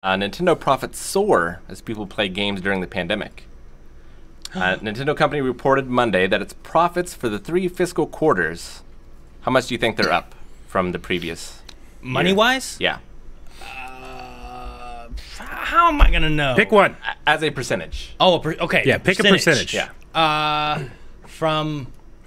Nintendo profits soar as people play games during the pandemic. Nintendo company reported Monday that its profits for the 3 fiscal quarters, how much do you think they're up from the previous Money-wise? Yeah. How am I going to know? Pick one. As a percentage. Oh, okay. Yeah, pick a percentage. Yeah.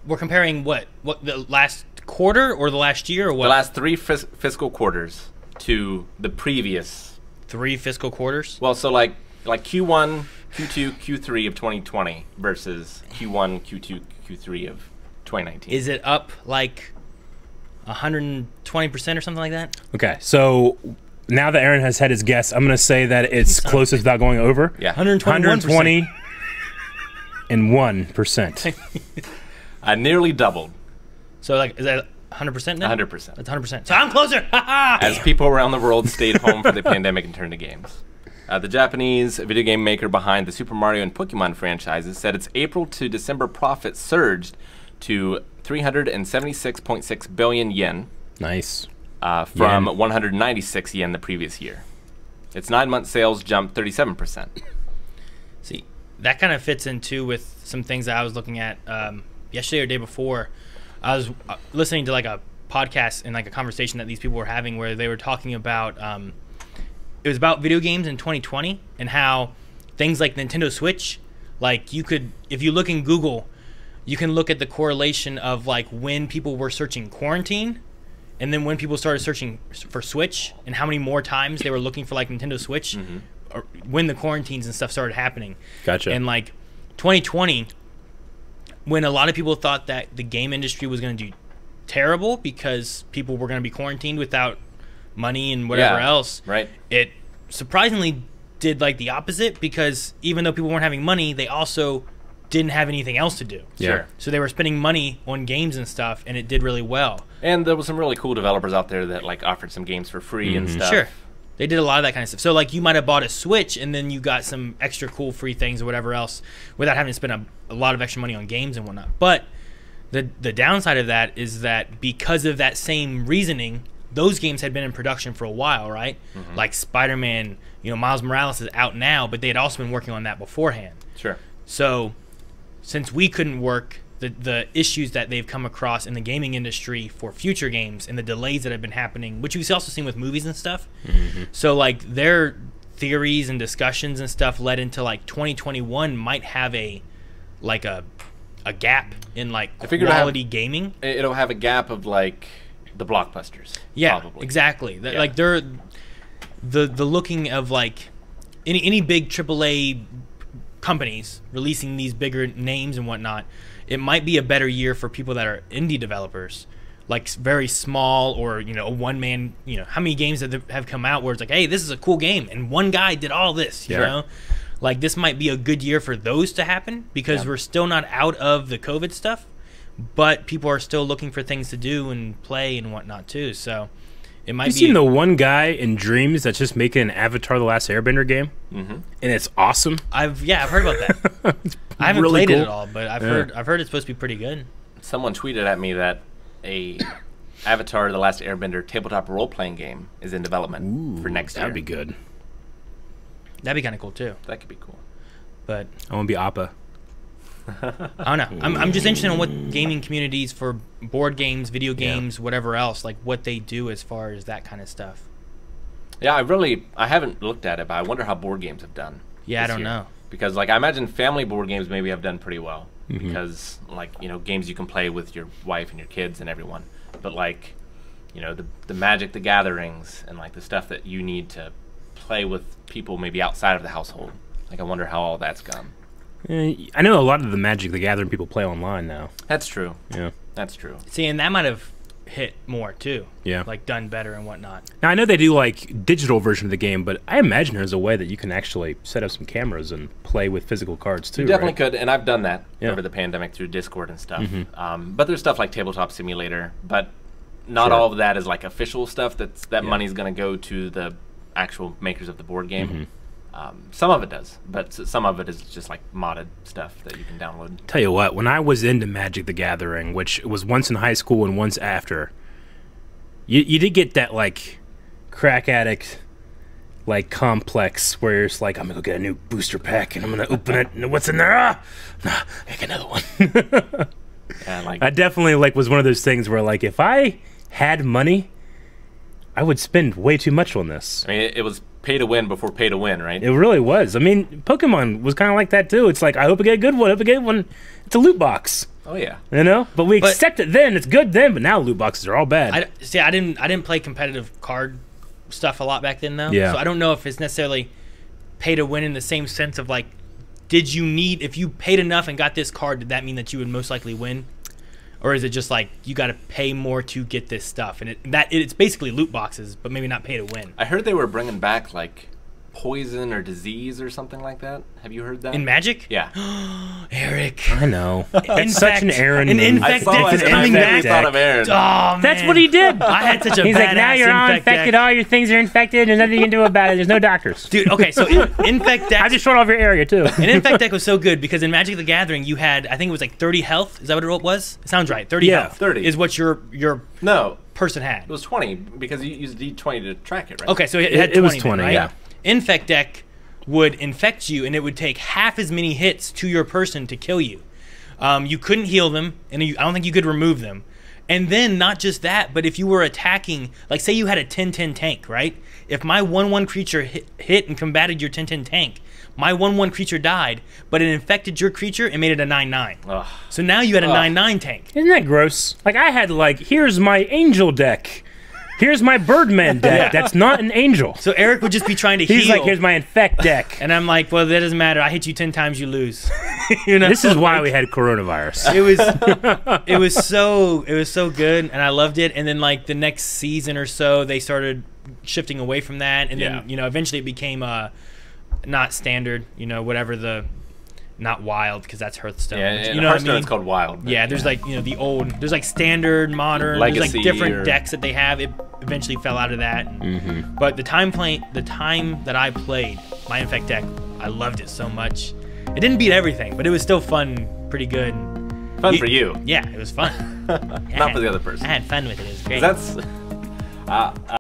We're comparing what the last quarter or the last year or what? The last 3 fiscal quarters to the previous 3 fiscal quarters? Well, so like Q1, Q2, Q3 of 2020 versus Q1, Q2, Q3 of 2019. Is it up like 120% or something like that? Okay, so now that Aaron has had his guess, I'm going to say that it's closest without going over. Yeah. 120%. 121%. Nearly doubled. So like, is that 100% now? 100%. That's 100%. So I'm closer. As people around the world stayed home for the pandemic and turned to games. The Japanese video game maker behind the Super Mario and Pokemon franchises said its April to December profit surged to 376.6 billion yen. Nice. From 196 yen the previous year. Its 9-month sales jumped 37%. See, that kind of fits into with some things that I was looking at yesterday or day before. I was listening to like a podcast and like a conversation that these people were having where they were talking about it was about video games in 2020 and how things like Nintendo Switch, like you could, if you look in Google, you can look at the correlation of like when people were searching quarantine and then when people started searching for Switch and how many more times they were looking for like Nintendo Switch or when the quarantines and stuff started happening. Gotcha. And like 2020, when a lot of people thought that the game industry was going to do terrible because people were going to be quarantined without money and whatever else, right? It surprisingly did like the opposite because even though people weren't having money, they also didn't have anything else to do. Yeah. Sure. So they were spending money on games and stuff, and it did really well. And there was some really cool developers out there that like offered some games for free and stuff. Sure. They did a lot of that kind of stuff. So like you might have bought a Switch and then you got some extra cool free things or whatever else without having to spend a lot of extra money on games and whatnot. But the downside of that is that because of that same reasoning, those games had been in production for a while, right? Like Spider-Man, Miles Morales is out now, but they had also been working on that beforehand. Sure. So since we couldn't work, the issues that they've come across in the gaming industry for future games and the delays that have been happening, which we've also seen with movies and stuff. So like their theories and discussions and stuff led into like 2021 might have a gap in like quality gaming. It'll have a gap of like the blockbusters. Yeah, probably. Exactly. Like they're the looking of like any big AAA companies releasing these bigger names and whatnot. It might be a better year for people that are indie developers, like very small or a one-man. How many games have come out where it's like, hey, this is a cool game, and one guy did all this. You know, like this might be a good year for those to happen because we're still not out of the COVID stuff, but people are still looking for things to do and play and whatnot too. So it might. You seen the one guy in Dreams that's just making an Avatar: The Last Airbender game, and it's awesome. I've heard about that. I haven't really played cool. it at all, but I've heard it's supposed to be pretty good. Someone tweeted at me that a Avatar: The Last Airbender tabletop role-playing game is in development for next year. That'd be good. That'd be kind of cool too. That could be cool. But I want to be Appa. I don't know. I'm just interested in what gaming communities for board games, video games, whatever else, like what they do as far as that kind of stuff. Yeah, I haven't looked at it, but I wonder how board games have done. Yeah, I don't know. Because like I imagine family board games maybe have done pretty well because like games you can play with your wife and your kids and everyone. But like the Magic the Gatherings and like the stuff that you need to play with people maybe outside of the household. Like I wonder how all that's gone. I know a lot of the Magic the Gathering people play online now. That's true. Yeah, that's true. See, and that might have hit more too. Yeah, like done better and whatnot. Now I know they do like digital version of the game, but I imagine there's a way that you can actually set up some cameras and play with physical cards too. You definitely right? could, and I've done that over the pandemic through Discord and stuff. But there's stuff like Tabletop Simulator, but not all of that is like official stuff. That money's going to go to the actual makers of the board game. Some of it does, but some of it is just like modded stuff that you can download. Tell you what, when I was into Magic the Gathering, which was once in high school and once after, you did get that like crack addict like complex where it's like I'm gonna go get a new booster pack and I'm gonna open it and what's in there? I get another one. Yeah, like I definitely like was one of those things where like if I had money, I would spend way too much on this. I mean, it was pay to win before pay to win, right? It really was. I mean, Pokemon was kind of like that too. It's like I hope I get a good one. I hope I get one. It's a loot box. Oh yeah. You know, but we accept it then. It's good then, but now loot boxes are all bad. I didn't play competitive card stuff a lot back then though. Yeah. So I don't know if it's necessarily pay to win in the same sense of like, if you paid enough and got this card, did that mean that you would most likely win? Or is it just like you got to pay more to get this stuff, and it's basically loot boxes, but maybe not pay to win? I heard they were bringing back like poison or disease or something like that. Have you heard that? In Magic? Yeah. Eric. I know. It's such an Aaron. An move. infect deck is coming back. Thought of Aaron. Oh, man. That's what he did. I had such a He's like, now badass you're all infect infected. deck. All your things are infected. There's nothing you can do about it. There's no doctors. Dude, okay, so infect deck. I just short off your area too. An infect deck was so good because in Magic the Gathering you had, I think it was like 30 health. Is that what it was? It sounds right. 30 health. 30 is what your No, person had. it was 20 because you used D20 to track it, right? Okay, so it had 20 It was then, 20, right? yeah. Infect deck would infect you, and it would take half as many hits to your person to kill you. You couldn't heal them, and I don't think you could remove them. And then not just that, but if you were attacking, like say you had a 10-10 tank, right? If my 1/1 creature hit and combated your 10-10 tank, my 1/1 creature died, but it infected your creature and made it a 9/9. Ugh. So now you had a 9/9 tank. Isn't that gross? Like I had like, here's my angel deck. Here's my Birdman deck. That's not an angel. So Eric would just be trying to He's heal. like, here's my infect deck. And I'm like, well, that doesn't matter. I hit you 10 times, you lose. You know? This is why we had coronavirus. It was so good, and I loved it. And then like the next season or so, they started shifting away from that, and then eventually it became not standard. Whatever the. Not wild, because that's Hearthstone. Yeah, you know Hearthstone what I mean? it's called wild. Yeah, there's like the old, there's like standard, modern, Legacy there's like different or... decks that they have. It eventually fell out of that. But the time that I played my Infect deck, I loved it so much. It didn't beat everything, but it was still fun, pretty good. Fun for you. Yeah, it was fun. Not for the other person. I had fun with it. It was great. That's